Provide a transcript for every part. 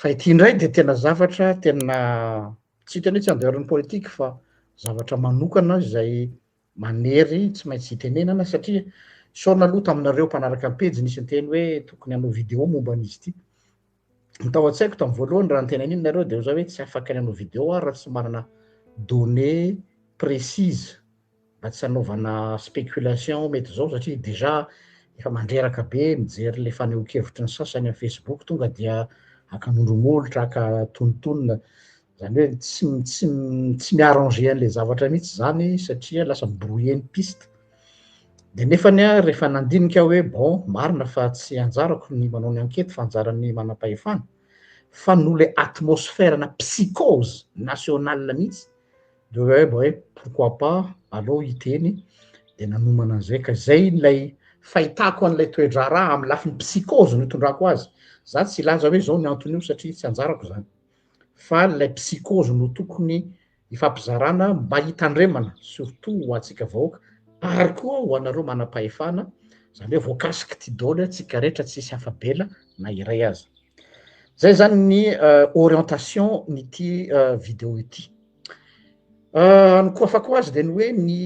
fa ity indray dia tena zavatra tena tsy tena tsy andeharan'ny politika fa zavatra manokana izay manery tsy maintsy hitenenana satria saona aloha taminareo mpanaraka ampejy nisy nyteny hoe tokony hanao vidéo momba an'izy ity nytao an-tsaiko tamin'ny voalohany raha nytena an'iny nareo dia zao hoe tsy afaka ny hanao vidéo raha tsy manana données précise mba tsy hanaovana spéculation mety zao satria déjà efa mandreraka be mijery le fanehoan-kevitry ny sasany amin'ny Facebook tonga dia akan'ondromolotra akatontonona zany hoe tsy miarranger an'le zavatra mihitsy zany satria lasa brouiller ny piste dia nefany a rehefa nandinika hoe bon marina fa tsy anjarako ny manao ny enquête fa anjarany manam-pahefana fa noho le atmosphère-na psychose nationale mihitsy de hoe bon hoe pourquoi pas aleo hiteny dia nanomana an'izay ka zay lay fahitako an'ilay toedra raha amin'ny lafiny psychose no hitondrako azy za tsy ilaza hoe zao ny anton'io satria tsy anjarako zany fa lay psychose no tokony hifampizarana mba hitandremana surtout ho antsika vahoaka ary koa ho anareo manam-pahefana zany hoe voakasiky ty daoly atsika rehetra tsisy afabela na iray azy zay zany ny orientation nyity vidéo ity ny koafako azy dia ny hoe ny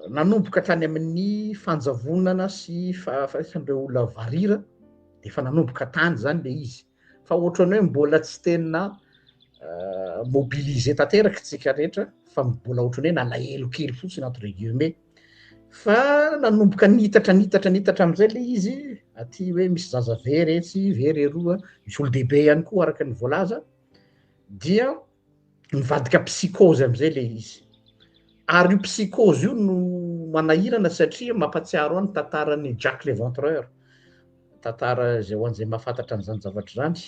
nanomboka tany amin'ny fanjavonana sy fafan'ireo olona varira dia efa nanomboka tany zany le izy fa ohatrany hoe mbola tsy tena mobiliser tanteraka tsika rehetra fa mbola ohatrany hoe nalahelo kely fotsiny entre guillemets fa nanomboka nitatra amin'izay le izy aty hoe misy zaza very etsy very eroa misy olo dehibe ihany koa araka ny voalaza dia mivadika psychose amin'izay le izy ary io psychose io no manahirana satria mampatsiaro any tantarany Jack l'Éventreur tantara zay ho an'izay mahafantatra an'izany zavatra zany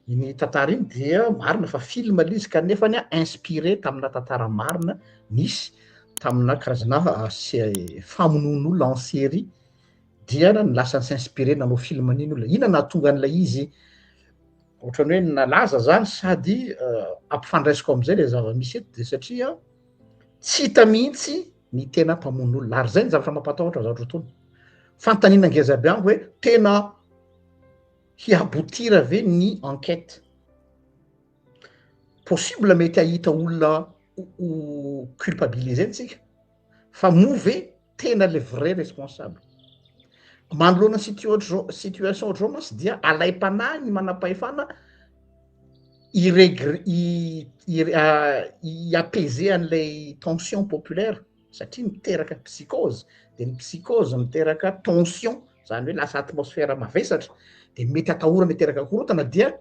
iny tantara iny dia marina fa film le izy kanefany inspiré tamina tantara marina nisy tamina karazana famonoan'olona en série dia lasa s'inspiré nanao film an'iny olona ina nahatonga an'ilay izy ohatrany hoe nalaza zany sady ampifandraisiko amin'izay le zava-misy eto dia satria tsy hita mihitsy ny tena mpamonoan'olona ary zay ny zavatra mampatahotra zavatra tony fantanina ngezabe ango hoe tena hiabotira ve ny enquête possible mety ahita olona ho culpabiliser tsika fa move tena le vrai responsable manoloana situation ohatr'izao mantsy dia alay-panahy ny manam-pahefana iapaiser an'ilay tension populaire satria miteraka psychose dia ny psychose miteraka tension zany hoe lasa atmosphère mavesatra dia mety atahora miteraka korotana dia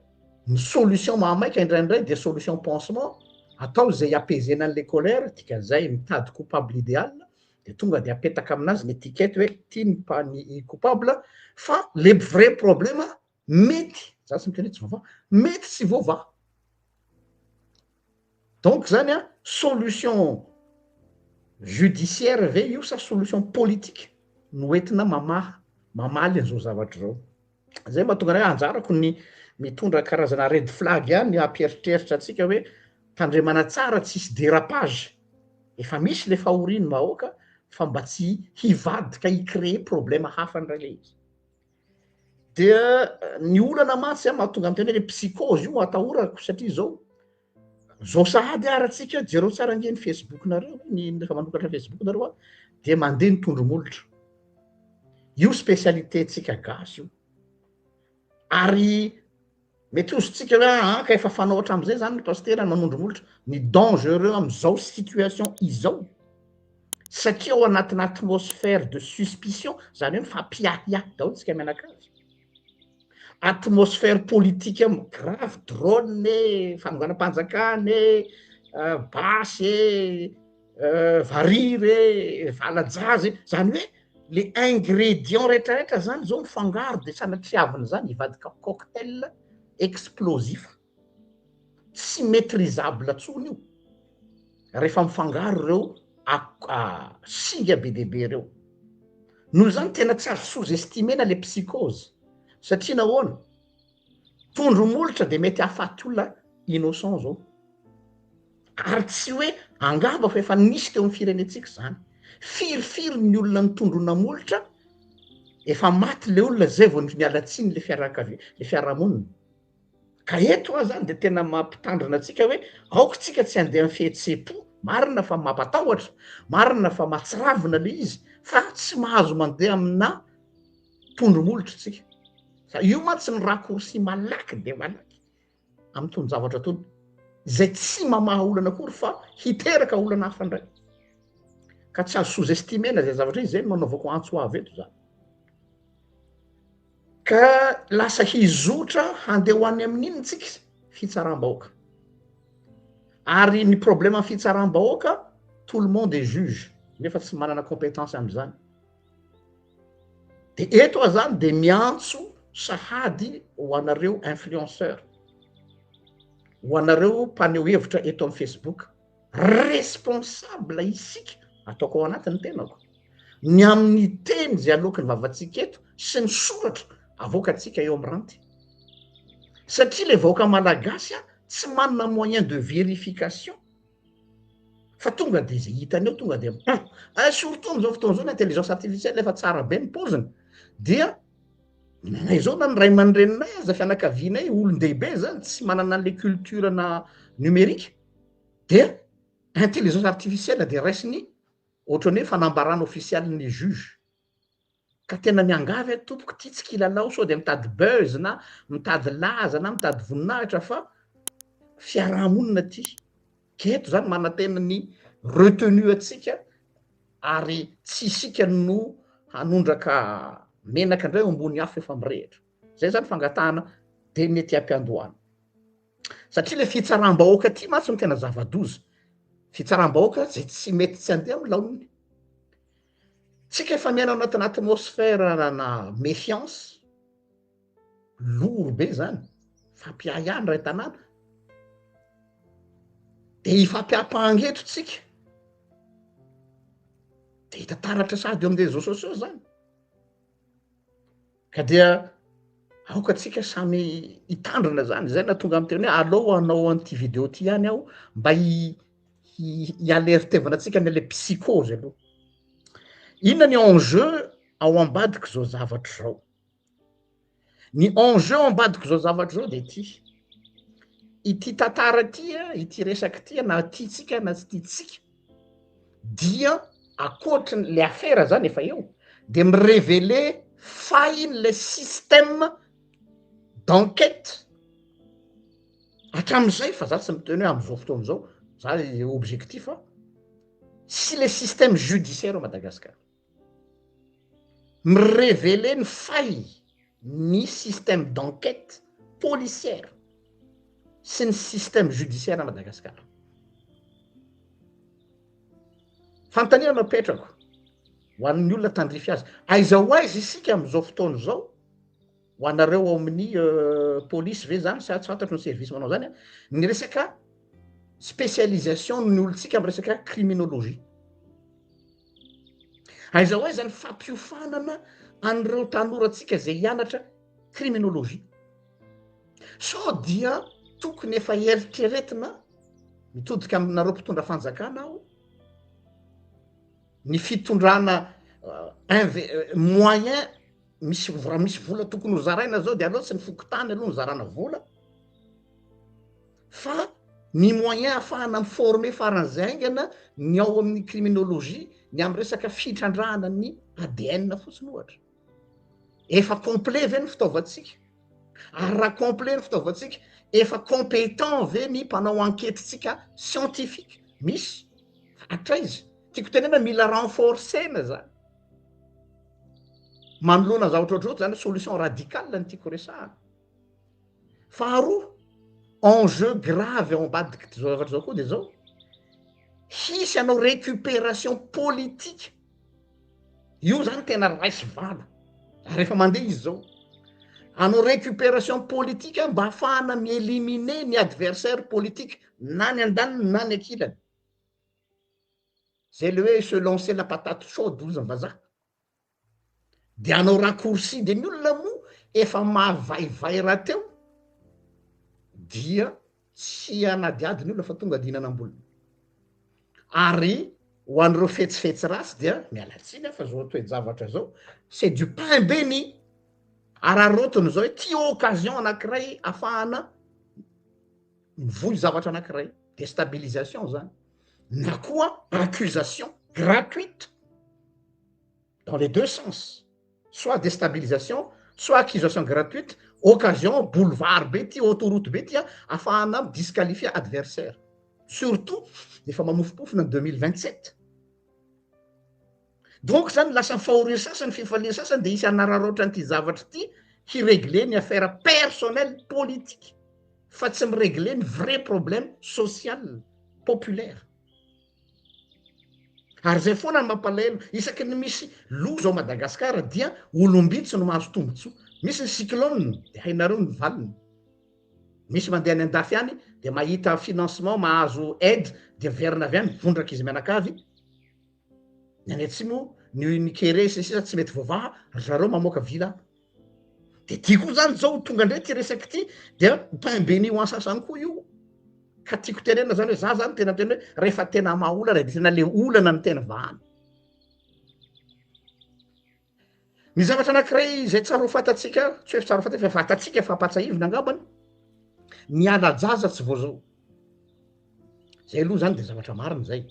ny solution mahamaika indraindray dia solution pansement atao zay apaisena an'ilay colère dikan'izay mitady coupable idéal dia tonga dia apetaka aminazy ny étiquette hoe ty ny coupable fa le vrai problème mety za tsy miteny tsy vaovao mety tsy voava donc zany a solution judiciaire ve io sa solution politique no entina mamaly an'izao zavatra zao zay mahatonga hoe anjarako ny mitondra karazana red flag ihany ampieritreritra atsika hoe tandremana tsara tsisy dérapage efa misy le fahoriany mahoaka fa mba tsy hivadika hicréer problème hafa ndray le izy dia ny olana matsy mahatonga am'teny hoe le psychose io atahorako satria zao sahady aratsika jereo tsara angeny Facebook nareo rehefa manokatra Facebook nareo dia mandeha ny tondromolotra io spécialité tsika gasy io ary mety ozotsika hoe ka efa fanao hatram'izay zany ny pasteur manondromolotra ny dangereux am'izao situation izao satria ao anatina atmosphère de suspicion zany hoe mifampiahiahy daholo tsika mianakavy atmosphère politique grave drone fanonganam-panjakany basy variry valajazy zany hoe le ingrédients rehetrarehetra zany zao mifangaro dia sanatriavina zany hivadika cocktail explosif tsy maîtrisable tsony io rehefa mifangaro ireo singa be dehibe ireo noho zany tena tsy azo sous-estimena le psychose satria nahoana tondromolotra dia mety hahafaty olona innocent zao ary tsy hoe angamba fa efa nisy teo amin'ny firenetsika zany firifiry ny olona nitondrona molotra efa maty le olona zay vao nialatsiny le fiarahamonina ka eto a zany de tena mampitandrina atsika hoe aoka tsika tsy andeha amin'ny fihetsem-po, marina fa mampatahotra, marina fa mahatsiravina le izy, fa tsy mahazo mandeha amina tondromolotra tsika. Io mantsy ny raccourci malaky de malaky amy tony zavatra tony, zay tsy mamaha olana akory fa hiteraka olana hafa ndray, ka tsy azo sous-estimena zay zavatra izy zay no nanaovako antso avy eto zany. Ka lasa hizotra handeha ho any amin'inona tsika? Fitsaram-bahoaka. Ary ny problème amin'ny fitsaram-bahoaka, tout le monde est juge, nefa tsy manana compétence am'zany. De eto a zany de miantso sahady ho anareo influenceur, ho anareo mpaneho hevitra eto amin'ny Facebook, responsable isika, ataoko ao anatiny tenako, ny amin'ny teny zay alohan'ny vavantsika eto sy ny soratra avoakatsika eo amin'ny ranty, satria le vahoaka malagasy tsy manana moyen de vérification, fa tonga de zay hitany eo tonga de surtout am'zao fotoana zao ny intelligence artificielle efa tsara be ny paoziny, dia nanay zao na ny ray aman-dreninay aza fianakavianay olon-dehibe zany tsy manana an'le culture na numérique, dia intelligence artificielle de raisiny ohatrany hoe fanambarana officialin'ny juge, ka tena miangavy tompoko ty tsy kilalao sao de mitady buzz na mitady laza na mitady voninahitra fa fiarahamonina ty. Keto zany manantena ny retenu atsika, ary tsy isika no hanondraka menaka indray ambony afo efa mirehitra. Zay zany fangatahana de mety ampiandohana, satria le fitsaram-bahoaka ty mantsy no tena zava-doza. Fitsaram-bahoaka zay tsy mety tsy andeha amin'ny laoniny. Tsika efa miaina anatin'ny atmosphère na méfiance, loro be zany, fampiahany ray tanàna, de ifampiam-pahangetro tsika, de hita taratra sady eo amin'ny réseaux sociaux zany, ka dia aoka tsika samy hitandrina zany. Zay na tonga amy teny hoe aleo hanao an'ity vidéo ty ihany aho mba hialertevana atsika ny le psychose aloha. Inona ny enjeu ao ambadika zao zavatra zao? Ny enjeu ao ambadika zao zavatra zao de ty: ity tantara ty, ity resaky ty na tiatsika na tsy tiatsika, dia akoatrin'ny le affaire zany efa eo, de mireveler failles le système d'enquête hatram'izay, fa za tsy miteny hoe am'zao fotoana zao, za objectif sy le système judiciaire au Madagascar, mireveler ny failles ny système d'enquête policière sy ny système judiciaire à Madagascar. Fanontaniana napetrako ho an'ny olona tandrify azy, aiza ho aiza isika am'zao fotoana zao, ho anareo ao amin'ny polisy ve zany sa tsy fantatro ny service manao zany, ny resaka spécialisation ny olontsika amy resaka criminologie. Aiza ho aiza ny fampiofanana an'ireo tanoratsika zay hianatra criminologie, sao dia tokony efa eritreretina mitodika aminareo mpitondra fanjakana aho, ny fitondrana moyen misy raha misy vola tokony ho zaraina zao de aleo tsy ny fokotany aloha ny zarana vola, fa ny moyen ahafahana miformer faran'izay aingana ny ao amin'ny criminologie, ny amy resaka fitrandrahana ny ADN fotsiny ohatra. Efa complet ve ny fitaovantsika? Ary raha complet ny fitaovantsika, efa compétent ve ny mpanao enquêtetsika scientifique? Misy hatraiza tiako tenena mila renforcena zany, manoloana zavatra ohatrohatry zany solution radicale ny tiako resahana. Faharoa, enjeu grave ao ambadiky ty zavatra zao koa de zao: hisy anao récupération politique. Io zany tena raisy vala rehefa mandeha izy zao, anao récupération politique mba ahafahana mieliminer ny adversaire politique na ny andaniny na ny ankilany. Zay le hoe se lancer la patate chaude hozy ny vazaha, de anao raccourci de ny olona mo efa mahavaivay raha teo, dia tsy anadiady ny olona fa tonga de hinanam-bolona. Ary ho an'ireo fetsifetsy rasy dia mialatsiny fa zao toe-javatra zao, c'est du pain béni, ararotiny zao hoe ty occasion anankiray ahafahana mivoy zavatra anankiray déstabilisation zany na koa accusation gratuite dans les deux sens, soit déstabilisation soit accusation gratuite, occasion boulevard be ty autoroute be ty afahana disqualifier adversaire, surtout efa mamofopofona 2027. Donc zany lasa fahoriana sasany fifaliana sasany de isy anararoatra an'ity zavatra ty hiregle ny affaire personnelle politique fa tsy miregle ny vrai problème social populaire. Ary zay foana ny mampalahelo, isaky ny misy loza ao Madagasikara dia olombitsy no mahazo tombotsoa. Misy ny cyclone de hainareo ny valiny, misy mandeha any andafy any de mahita financement mahazo aide de verina avy any vondraka izy mianakavy ny any atsimo ny kere sisa tsy mety voavaha zareo mamoaka vila. De ty koa zany zao tonga ndray ty resaky ty dia pain béni ho ansasany koa io, ka tiako tenena zany hoe za zany tena tena hoe rehefa tena maolana de tena le olana ny tena vahany. Ny zavatra anankiray zay tsara ho fatatsika, tsy hoe tsara ho fatatsika fa fatatsika fa ampatsahivina angambany, ny ala-jaza tsy voazao. Zay aloha zany de zavatra marina zay.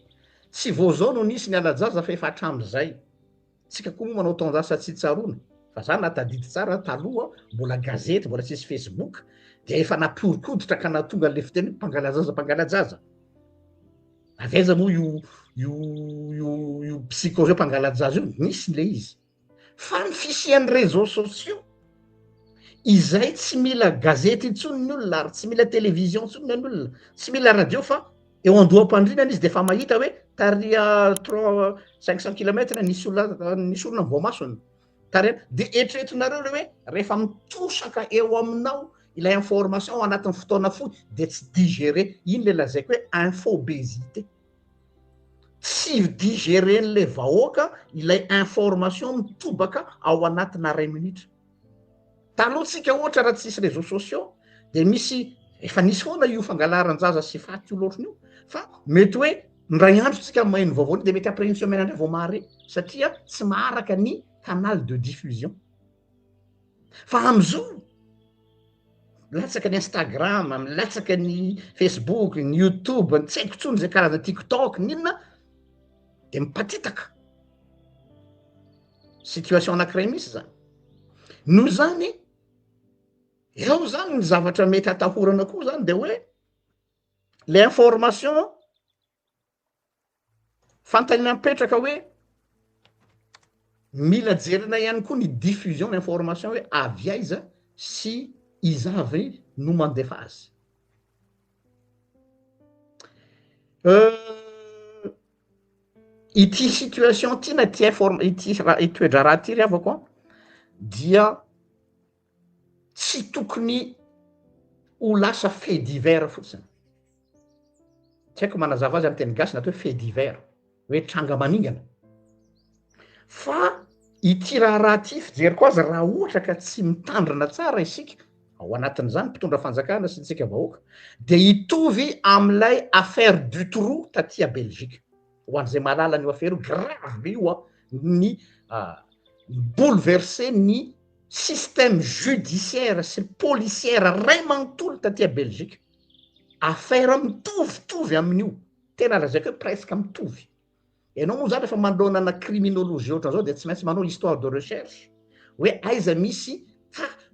Tsy voazao no nisy ny ala-jaza fa efa hatramin'izay. Tsika koa moa manao tendance tsy tsaroana, fa za natadidy tsara taloha mbola gazety mbola tsisy Facebook de efa napiorikoditra ka natonga le fiteny mpangalajaza. Aveza moa io psychose mpangalajaza io nisy le izy. Fa ny fisian'ny réseaux sociaux izay tsy mila gazety intsony ny olona ary tsy mila télévision intsony ny olona, tsy mila radio fa eo andoham-pandrinana izy de fa mahita hoe taria 500 kilomètre nisy olona Voamasona taria de etretinareo le hoe rehefa mitosaka eo aminao ilay information anatin'ny fotoana fohy de tsy digérer iny le lazaiko hoe infobésité, tsy digéren'le vahoaka ilay information mitobaka ao anatina 2 minitra. Taloha tsika ohatra raha tsisy réseaux sociaux de misy efa nisy foana io fangalaran-jaza sy faty io loatriny io, fa mety hoe ndray andro tsika maheno vaovao de mety après une semaine andray vao mahare satria tsy maharaka ny canal de diffusion. Fa am'izao milatsaka ny Instagram, milatsaka ny Facebook, ny YouTube, tsy haiko tsony zay karazana TikTok ninona de mipatitaka situation anankiray misy zany. Noho zany eo zany ny zavatra mety atahorana koa zany de hoe le information fantanina mipetraka hoe mila jerena ihany koa ny diffusion d'information hoe avy aiza sy izavy no mandefa azy. Ity situation ty na ity toedra raha ty ry havako dia tsy tokony ho lasa fait divers fotsiny. Tsy haiko manazava azy amin'ny teny gasy natao hoe fait divers, hoe tranga maningana. Fa ity raha ty fijeriko azy raha ohatra ka tsy mitandrina tsara isika ao anatin'izany mpitondra fanjakana sy tsika vahoaka de hitovy am'ilay affaire Dutroux taty à Belgique. Ho an'izay malala n'io affaire io grave be io ny bouleverser ny système judiciaire sy policiaire ray manontolo taty à Belgique. Affaire mitovitovy amin'io, tena lazaiko hoe presque mitovy. Ianao moa zany efa manonana criminologie ohatran'izao de tsy maintsy manao histoire de recherche hoe aiza misy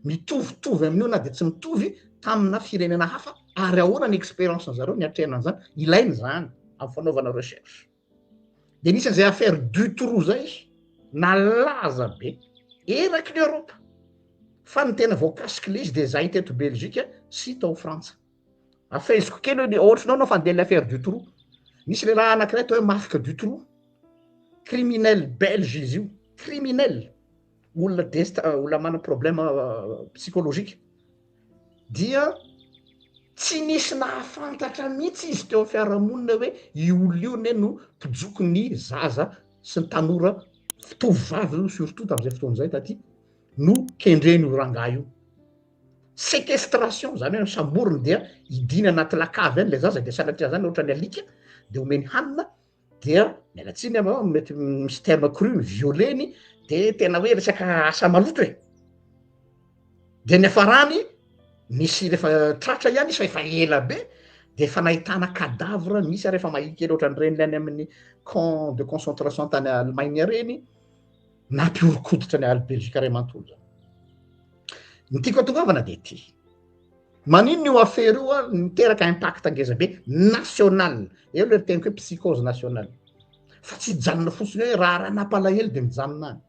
mitovitovy amin'io na de tsy mitovy tamina firenena hafa ary ahoana ny expérience zareo ny atrehana an'izany, ilainy zany amin'ny fanaovana recherche. De nisy an'izay affaire Dutroux zay nalaza be eraky ny Europe fa ny tena voakasiky le izy de zay teto Belgique sy tao Frantsa. Afeziko kely hoe ohatranao anao fandeha le affaire Dutroux, nisy le raha anankiray atao hoe Marc Dutroux, criminel belge izy io, criminel, olona mana problème psychologique, dia tsy nisy nahafantatra mihitsy izy teo fiarahamonina hoe io olona io ne no mpijoko ny zaza sy ny tanora fitovivavy io surtout tam'izay fotoana zay taty no kendreny io rangahy io. Séquestration zany hoe samboriny dia idiny anaty lakavy any le zaza de sanatria zany ohatra ny alika de omeny hanina dia mialatsiny mety misy terme cru violeny de tena hoe resaka asa maloto e. De ny afarany misy rehefa tratra ihany izy fa efa ela be de efa nahitana cadavre misy ary efa mahikely ohatran'ireny lany amin'ny camp de concentration tany Allemagne reny nampiorokoditra ny aly Belzika ray manontolo zany. Ny tiako atongavana de ty manino io affaire io a niteraka impact ngezabe national eo le teniko hoe psychose nationale fa tsy janona fotsiny hoe raha nampalahelo de mijanona any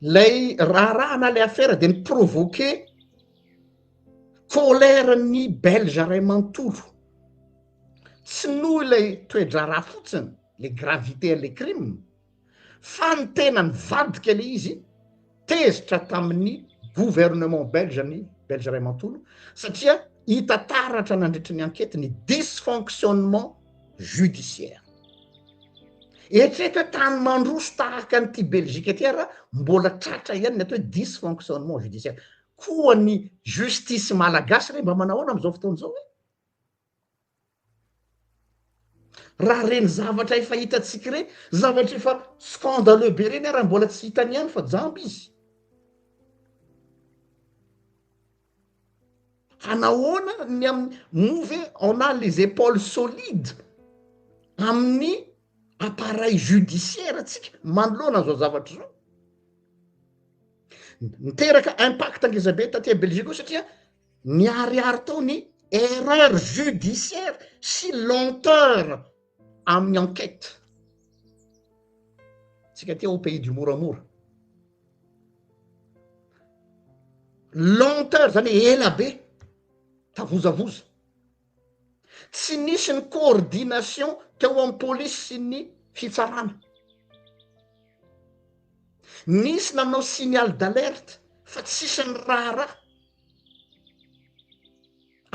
lay raha na le affaire de niprovoquer colère ny belge ray manontolo tsy noho ilay toe-draharaha fotsiny le gravité le crime fa ny tena ny vadika le izy tezitra tamin'ny gouvernement belge ny belge ray manontolo satria hita taratra nandritry ny enquête ny dysfonctionnement judiciaire eritreto hoe tany mandroso tahaka nyty belzika ty raha mbola tratra ihany ny atao hoe dysfonctionnement judiciaire koa ny justice malagasy re mba manahoana am'izao fotoana zao hoe raha reny zavatra efa hitatsika re zavatra efa scandaleux be reny raha mbola tsy hitany ihany fa jamby izy anahoana ny amin'ny move on a les épaules solides amin'ny appareil judiciaire atsika manoloana zao zavatra zao niteraka impact ngezabe taty Belgique io satria miariary tao ny erreur judiciaire sy lenteur amin'ny enquête tsika ty au pays du moramora lenteur zany ela be tavozavoza tsy nisy ny coordination teo amin'ny polisy sy ny fitsarana nisy nanao signal d'alerte fa tsisy ny raha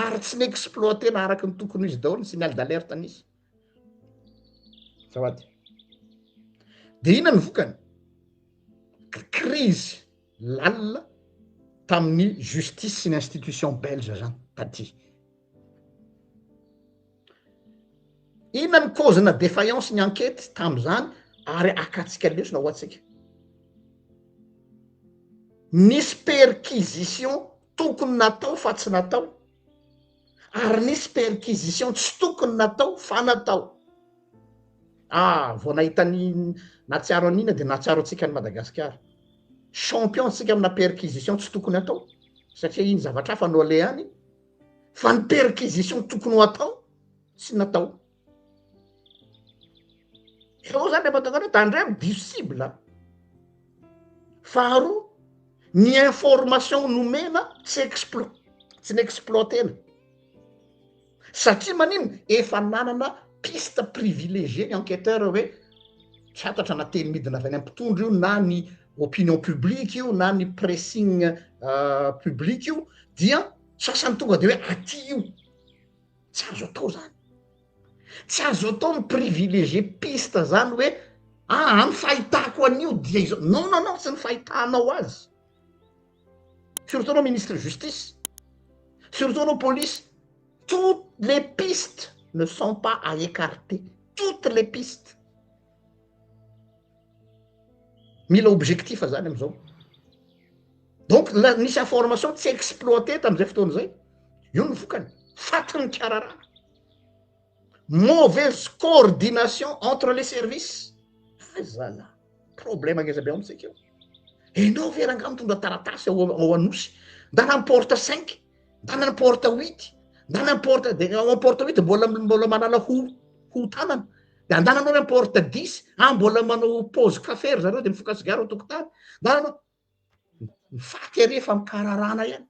ary tsy niexploité na araky ny tokony izy daholo ny signal d'alerte nisy zawady de ina ny vokany crise lalina tamin'ny justice sy ny institution belge zany taty ina ny cause na défaillance ny enquête tam'zany ary akatsika lesona ho atsika nisy perquisition tokony natao fa tsy natao ary nisy perquisition tsy tokony natao fa natao vao nahitany natsiaro an'ina de natsiaro atsika ny Madagasikara champion tsika amina perquisition tsy tokony atao satria iny zavatra hafa no ale any fa ny perquisition tokony ho atao tsy natao eo zany le mahatonga hoe tandremo difficile faharoa ny information nomena tsy niexploitena satria manino efa nanana piste privilégié ny enquêteur hoe tsy atatra na teny midina avy any ampitondro io na ny opinion publique io na ny pressing publique io dia sasany tonga de hoe aty io tsy azo atao zany tsy azo atao ny privilégié piste zany hoe ny fahitako an'io dia izao non tsy ny fahitanao azy surtout anao ministre justice surtout anao police toutes les pistes ne sont pas à écarter toutes les pistes mila objectif zany am'izao donc nisy information tsy exploité tam'izay fotoana zay io ny vokany fatiny kararana mauvaise coordination entre les services zana problème ngezabe amitsika io enao veranga mitondra taratasy ao anosy nda namporte 5 nda namporte 8 nda namporte de amporte 8 mbola manala ho tanana de andananao namporte 10 mbola manao pause café ry zareo de mifoka sigara ao tokotany ndananao mifaty ary efa mikararana ihany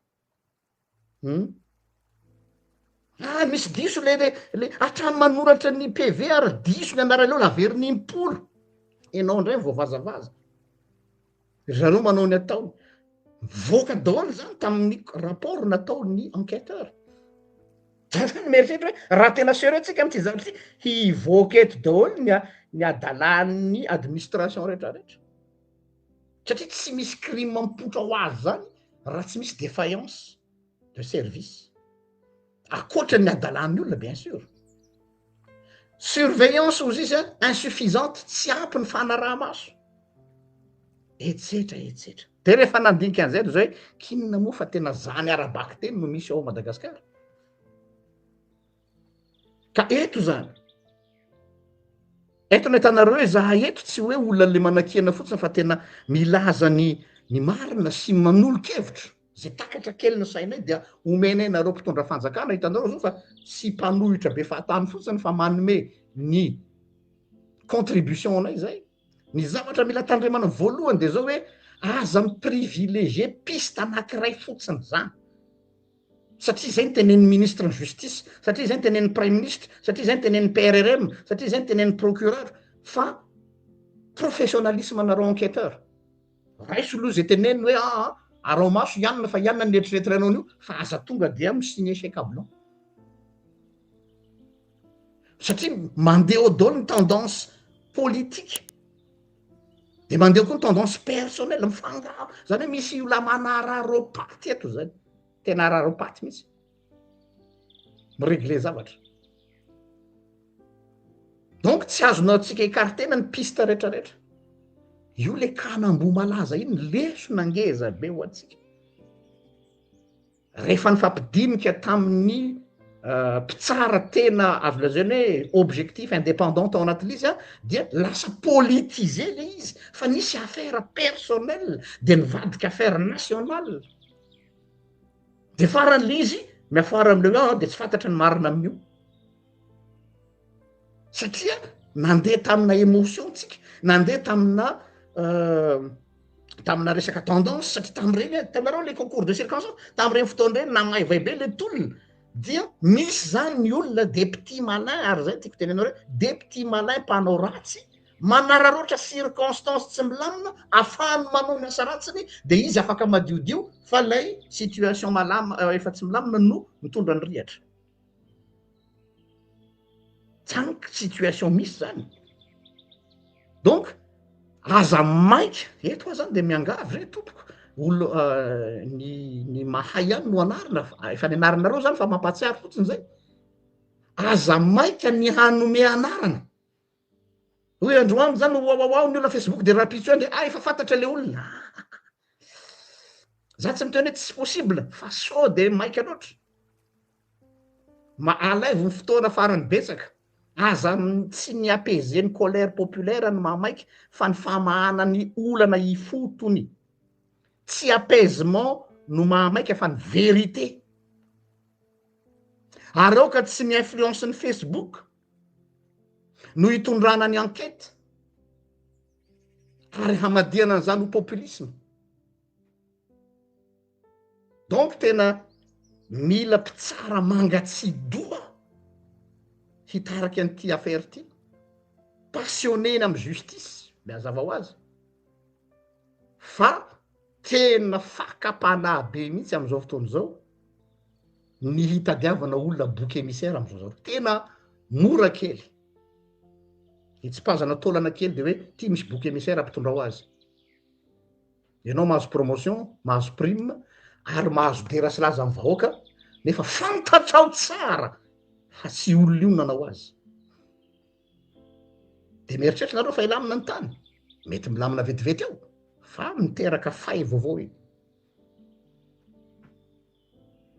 misy diso le hatrany manoratra ny PV ary diso ny anara leo laveriny impolo enao ndray voavazavaza zareo manao ny ataony voaka daholo zany tamin'ny rapport natao ny enquêteur zany mieritretra hoe raha tena sérieux tsika am'ty zavatra ty hivoaka eto daholo ny adalan'ny administration rehetrarehetra satria tsy misy crime mampipotra ho azy zany raha tsy misy défaillance de service akoatra ny adalan'ny olona bien sûr surveillance ozy izy insuffisante tsy ampy ny fanaraha-maso etsetra de rehefa nandinika an'izay ry zao hoe kinona moa fa tena zany arabaky teny no misy ao Madagasikara ka eto zany eto ny tanareo hoe zaha eto tsy hoe olona le manan-kena fotsiny fa tena milaza ny marina sy manolo-kevitra zay takatra kely ny sainay dia omenay nareo mpitondra fanjakana hitanareo zao fa sy mpanohitra be fahatany fotsiny fa manome ny contribution-nay zay ny zavatra mila tandremana voalohany de zao hoe aza miprivilégié piste anankiray fotsiny zany satria zay ny tenen'ny ministre ny justice satria zay ny tenen'ny prime ministre satria zay ny tenen'ny PRRM satria zay ny tenen'ny procureur fa professionnalisme anareo enquêteur raiso aloha zay teneny hoe arao maso ianona fa ianona ny eritreretranao an'io fa aza tonga dia misigné chèque blanc satria mandeha au daholo ny tendance politique de mandeha koa ny tendance personnelle mifangaro zany hoe misy io la manararopaty eto zany tena araropaty mihitsy miregle zavatra donc tsy azonao tsika écartena ny piste rehetrarehetra io le kanambo malaza iny leso nangeza be ho atsika rehefa nifampidinika tamin'ny mpitsara tena azo lazaina hoe objectif indépendant tao anatin'izy dia lasa politisé le izy fa nisy affaire personnelle de nivadika affaire nationale de faran'le izy miafara am'le hoe de tsy fantatra ny marina amin'io satria nandeha tamina émotion tsika nandeha tamina resaka tendance satria tam'ireny tanareo le concours de circonstance tam'ireny fotoan'ireny namaivay be le tolona dia misy zany ny olona de petit malin ary zay tiako tenenao hoe de petit malin mpanao ratsy manararoatra circonstance tsy milamina afahany manao miasa ratsiny de izy afaka madiodio fa lay situation malama efa tsy milamina no mitondra ny rihatra tsanika situation misy zany donc aza maika eto a zany de miangavy re tompoko olo ny mahay any no anarina efa ny anarinareo zany fa mampatsiary fotsiny zay aza maika ny hanome anarana hoe androany zany oaoao ny olona Facebook de rapitso de efa fantatra le olona za tsy miteny hoe tsy possible fa so de maika loatra ma alaivo ny fotoana farany betsaka aza tsy ny apaisen'ny colère populaire ny mamaiky fa ny famahana ny olana ifotony tsy apaisement no mahamaika fa ny vérité ary ao ka tsy ny influence ny Facebook no hitondrana ny enquête ary hamadiana an'izany ho populisme donc tena mila mpitsara mangatsidoa hitaraky an'ity affaire ty passionné amy justice miazava ho azy fa tena fakapana be mihitsy am'izao fotoana zao ny hitadiavana olona bouc émissaire am'izao zao tena mora kely hitsipazana taolana kely de hoe ty misy bouc émissaire ampitondra ho azy ianao mahazo promotion mahazo prime ary mahazo dera sy laza amy vahoaka nefa fantatrao tsara fa tsy olona io nanao azy de mieritreritra nareo fa ilamina ny tany mety milamina vetivety ao fa miteraka fay vaovao iny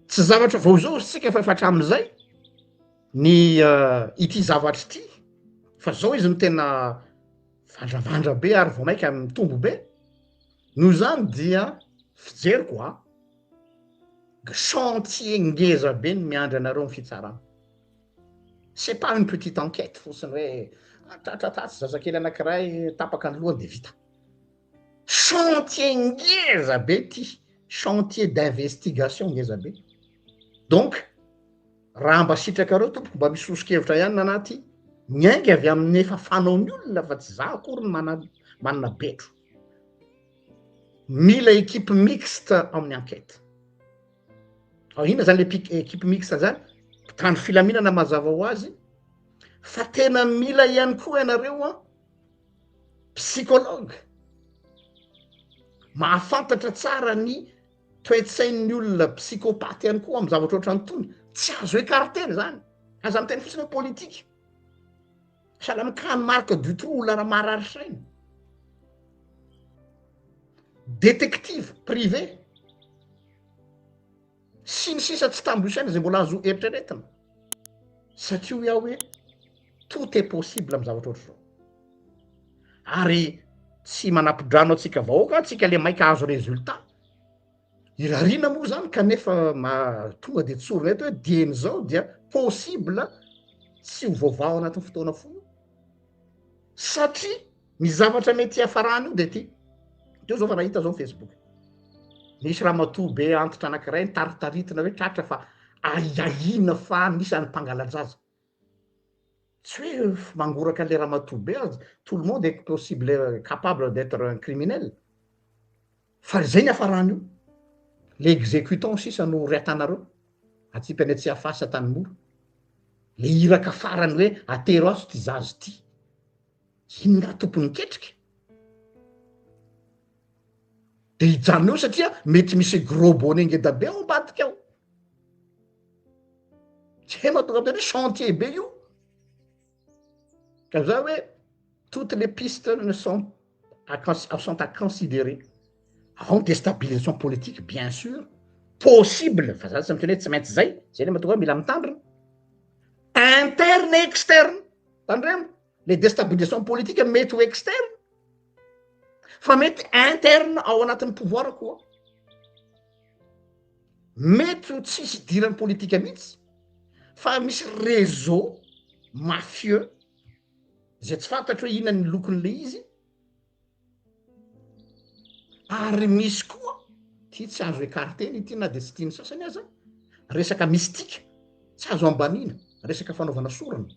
tsy zavatra vao zao sika fa efatra am'izay ny ity zavatra ity fa zao izy no tena vandravandra be ary vao maika mitombo be noho zany dia fijeriko chantier ngeza be ny miandry anareo ny fitsarana c'est pas une petite enquête fotsiny hoe tratratratsy zazakely anakiray tapaka ny lohany de vita chantier ngeza be ty chantier d'investigation ngeza be donc raha mba sitrakareo tompoko mba misosokevitra ihany nanaty miainga avy amin'ny efa fanaony olona fa tsy za akory ny manana betro mila équipe mixte amin'ny enquête ina zany le équipe mixte zany mpitandro filaminana mazava ho azy fa tena mila ihany koa ianareo psychologue mahafantatra tsara ny toetsain'ny olona psychopathe ihany koa amy zavatra ohatrany tony tsy azo écarteny zany aza miteny fotsiny hoe politique sahala mikany marque du trou olana mararitra iny détective privé sy ny sisa tsy tambo isaina zay mbola azo eritreretina satria iaho hoe tout est possible amy zavatra ohatry zao ary tsy manampidrano atsika vahoaka atsika le maika azo résultat irarina moa zany kanefa tonga de tsorina eto hoe dieny zao dia possible tsy ho vaovao anatin'ny fotoana fono satria ny zavatra mety hafarany io de ty teo zao fa nahita zao Facebook nisy raha matobe antitra anankiray nitaritaritina hoe tratra fa aiaina fa nisany mpangalajaza tsy hoe mangoraka le raha matobe azy tout le monde est possible capable d'être un criminel fa zay ny hafarany io le exécutant sisa no reatanareo atsipy any tsy afasa tany mora le iraka farany hoe atero azo ty zazy ty inona tompony ketrika de hijanona eo satria mety misy gros bonnet ngeda be ao ambadika ao tsy mahatonga am'zany hoe chantier be io ka za hoe toutes les pistes ne sont à considérer ao déstabilisation politique bien sûr possible fa za tsy miteny hoe tsy maintsy zay le mahatonga hoe mila mitandrina interne et externe tandremo le déstabilisation politique mety ho externe fa mety interne ao anatin'ny pouvoir koa mety ho tsisy dirany politika mihitsy fa misy réseau mafieux zay tsy fantatry hoe inona ny lokon'le izy ary misy koa ty tsy azo écarteny ty na de tsy tiany sasany aza resaka mystika tsy azo ambanina resaka fanaovana sorana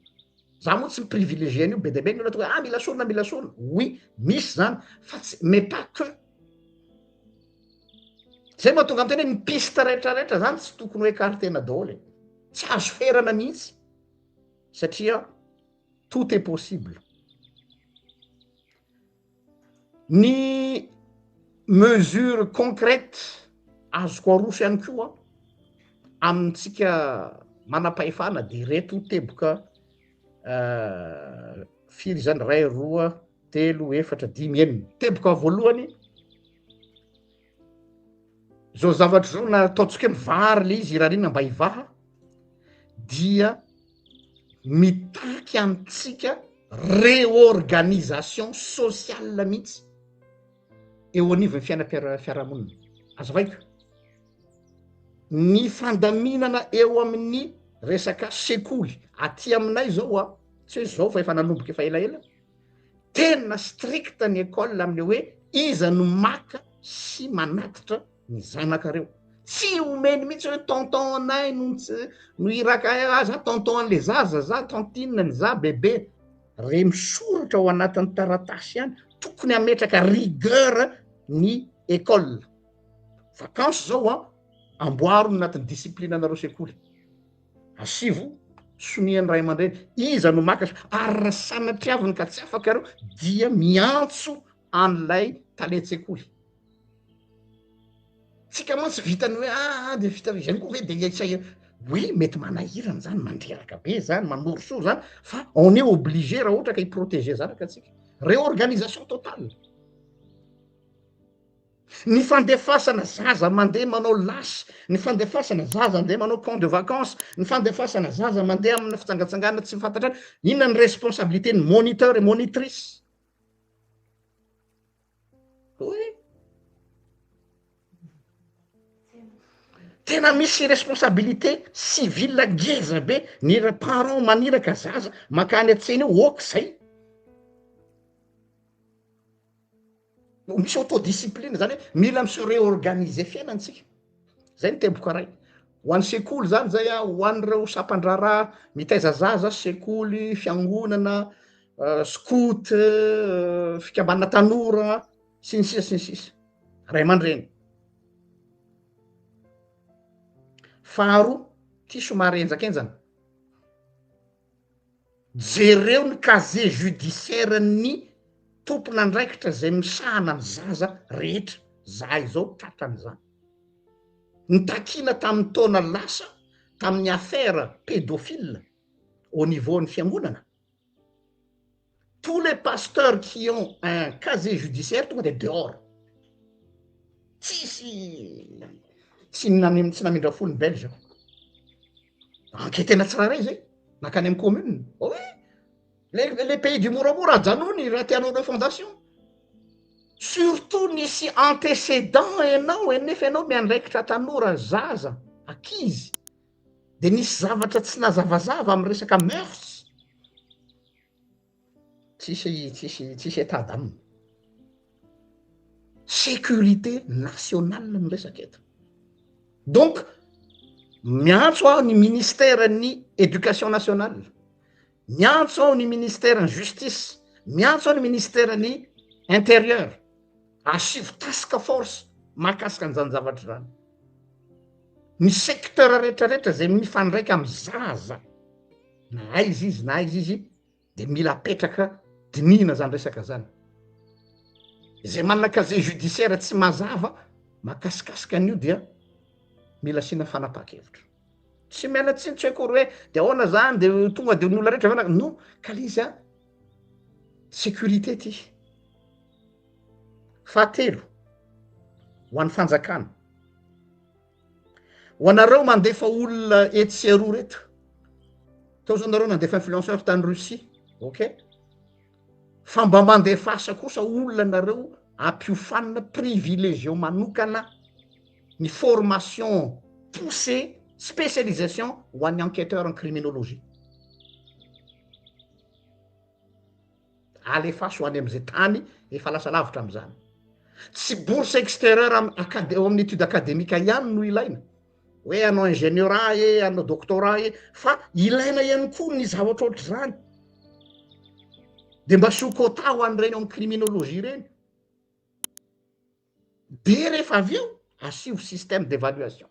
za moa tsy privilégieny io be de be ny tonga mila sorona oui misy zany fa tsy mais pas que zay mahatonga am'teny hoe ny piste rehetrarehetra zany tsy tokony ho écartena daholy tsy azo ferana mihitsy satria tout est possible ny mesure concrète azoko aroso ihany koa amitsika manam-pahefana de reto teboka firy zany ray roa telo efatra dimy enina teboka voalohany zao zavatra zao na ataotsika hoe mivary le izy irarina mba hivaha dia mitaky amitsika réorganisation sociale mihitsy eo anivon'ny fiarahamonina azavaiko ny fandaminana eo amin'ny resaka sekoly aty aminay zao a tsy hoe zao fa efa nanomboka efa elaela tena stricte ny école amin'ny hoe iza no maka sy manatitra ny zanakareo tsy omeny mihitsy hoe tonton anay no iraka za tonton an'le zaza za tantine ny za bebe re misoratra ao anatin'ny taratasy ihany tokony ametraka rigueur ny école vacance zao a amboaro ny anatin'ny discipline anareo sekoly asivo soniany ray aman-dreny iza no maka ary raha sanatriaviny ka tsy afaka reo dia miantso an'lay talentsekoly tsika mantsy vitany hoe de vita zany koa hoe de iatsay oui mety manahirany zany mandreraka be zany manoroso zany fa on est obligé raha ohatra ka hiprotéger zanaka atsika réorganisation totale ny fandefasana zaza mandeha manao lasy ny fandefasana zaza mandeha manao camp de vacances ny fandefasana zaza mandeha amina fitsangatsangana tsy mifantatra any inona ny responsabilité ny moniteur et monitrice oe tena misy responsabilité civile ngeza be ny parent maniraka zaza makany atseny eo oka zay misy autodiscipline zany hoe mila misy réorganiser fiainantsika zay ny teboka ray ho an'ny sekoly zany zay a ho an'ireo sampandraraha mitaiza zaza sekoly fiangonana scout fikambana tanora sy ny sisa ray aman-dreny faharoa ty somary enjakenjana jereo ny casier judiciaire ny tompona andraikitra zay misahana ny zaza rehetra zahay zao tratran'izany ny takina tamin'ny taona lasa tamin'ny affaire pédophile au niveau ny fiangonana tous les pasteurs qui ont un casier judiciaire tonga de dehors tsy namindra folony belge anketena tsiraray zay nakany amy commune oe le pays du moramora ajanony raha tianao le fondation surtout nisy antécédent ianao enefa ianao miandraikitra tanora zaza akizy de nisy zavatra tsy nazavazava amy resaka mœurs tsisy etady aminy sécurité nationale ny resaky eto donc miantso aho ny ministère ny éducation nationale miantso aho ny ministère ny justice miantso aho ny ministère ny intérieur asivo task force mahakasika an'izany zavatra zany ny secteur rehetrarehetra zay mifandraika amy zaza na aizy izy de mila apetraka dinihina zany resaka zany zay manana casier judiciaire tsy mazava mahakasikasika an'io dia mila sina fanapaha-kevitra tsy miala tsiny tsy haiko hoe de ahoana zany de tonga de n'olona rehetra vana no ka izy a sécurité ty fahatelo ho an'ny fanjakana ho anareo mandefa olona etsy aroa reto tao zao nareo nandefa influenceur tany Russie ok fa mba mandefasa kosa olona nareo ampiofanina privilégié manokana ny formation poussée spécialisation ho an'ny enquêteur en criminologie alefaso ho any am'izay tany efa lasa lavitra am'izany tsy bourse extérieur eo amin'ny étude académique ihany no ilaina hoe anao ingénieura e anao doctorat e fa ilaina ihany koa ny zavatra ohatry zany de mba sokota ho an'ireny amy criminologie reny de rehefa avy eo asivo système d'évaluation